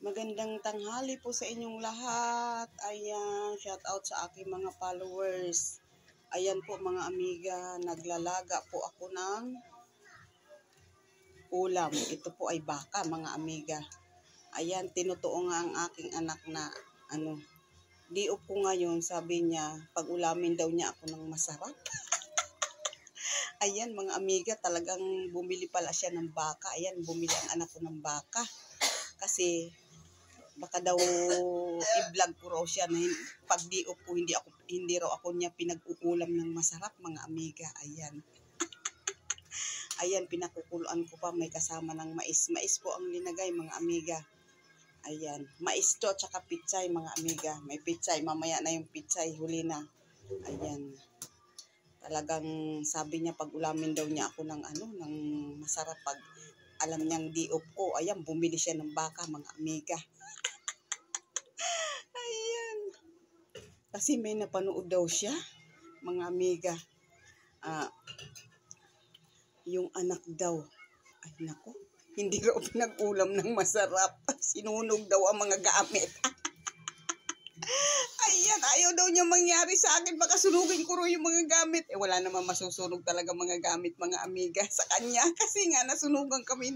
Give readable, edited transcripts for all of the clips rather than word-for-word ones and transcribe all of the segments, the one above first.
Magandang tanghali po sa inyong lahat. Ayan, shout out sa aking mga followers. Ayan po mga amiga, naglalaga po ako ng ulam. Ito po ay baka mga amiga. Ayan, tinutuo nga ang aking anak na diop ko ngayon, sabi niya, pag ulamin daw niya ako ng masarap. Ayan mga amiga, talagang bumili pala siya ng baka. Ayan, bumili ang anak ko ng baka. Kasi baka daw i-vlog ko raw siya na pag diop ko, hindi raw ako niya pinag-uulam ng masarap mga amiga. Ayan. Ayan, pinakukuluan ko pa, may kasama ng mais. Mais po ang linagay mga amiga. Ayan, mais to tsaka pitsay mga amiga. May pitsay, mamaya na yung pitsay, huli na. Ayan. Talagang sabi niya pag ulamin daw niya ako ng ng masarap pag alam niyang diop ko. Ayan, bumili siya ng baka mga amiga. Ayan. Kasi may napanood daw siya mga amiga. Yung anak daw, ay nako, hindi raw pinag-ulam ng masarap. Sinunog daw ang mga gamit. Ayan, ayaw daw niya mangyari sa akin. Baka sunugin ko raw yung mga gamit. Wala naman masusunog talaga mga gamit mga amiga sa kanya. Kasi nga nasunugan kami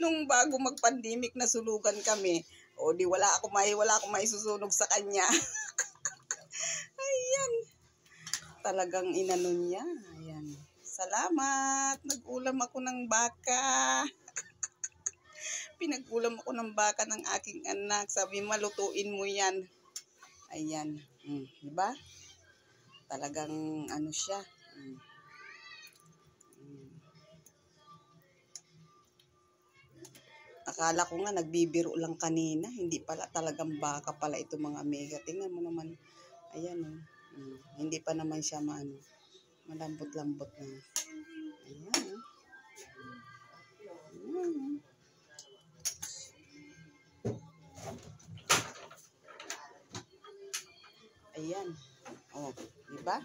nung bago mag-pandemic, nasunugan kami. O di wala ako may susunog sa kanya. Ayan. Talagang inano niya. Ayan. Salamat. Nag-ulam ako ng baka. Pinag-ulam ako ng baka ng aking anak. Sabi, malutuin mo yan. Ayan. Diba? Talagang siya. Akala ko nga nagbibiro lang kanina. Hindi pala, talagang baka pala ito mga amiga. Tingnan mo naman. Ayan. Hindi pa naman siya malambot-lambot na. Ayan. Ayan. Oh, di ba?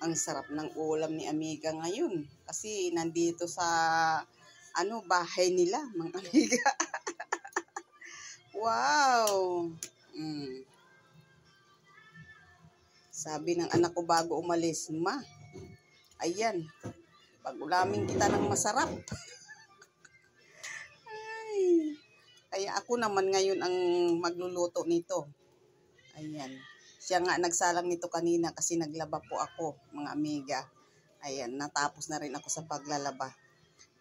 Ang sarap ng ulam ni amiga ngayon. Kasi nandito sa bahay nila, mga amiga. Wow. Sabi ng anak ko bago umalis, Ma, ayan, pag-ulamin kita ng masarap. Ay, kaya ako naman ngayon ang magluluto nito. Ayan. Siya nga nagsalang nito kanina kasi naglaba po ako, mga amiga. Ayan, natapos na rin ako sa paglalaba.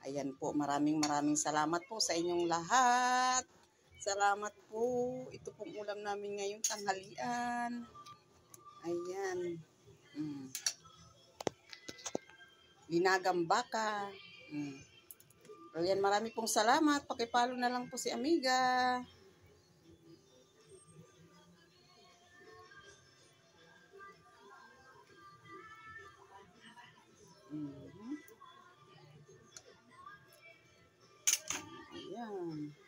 Ayan po, maraming salamat po sa inyong lahat. Salamat po. Ito pong ulam namin ngayon, tanghalian. Ayan. Linagang baka. Ayan, marami pong salamat. Pakipalo na lang po si amiga. Ayan.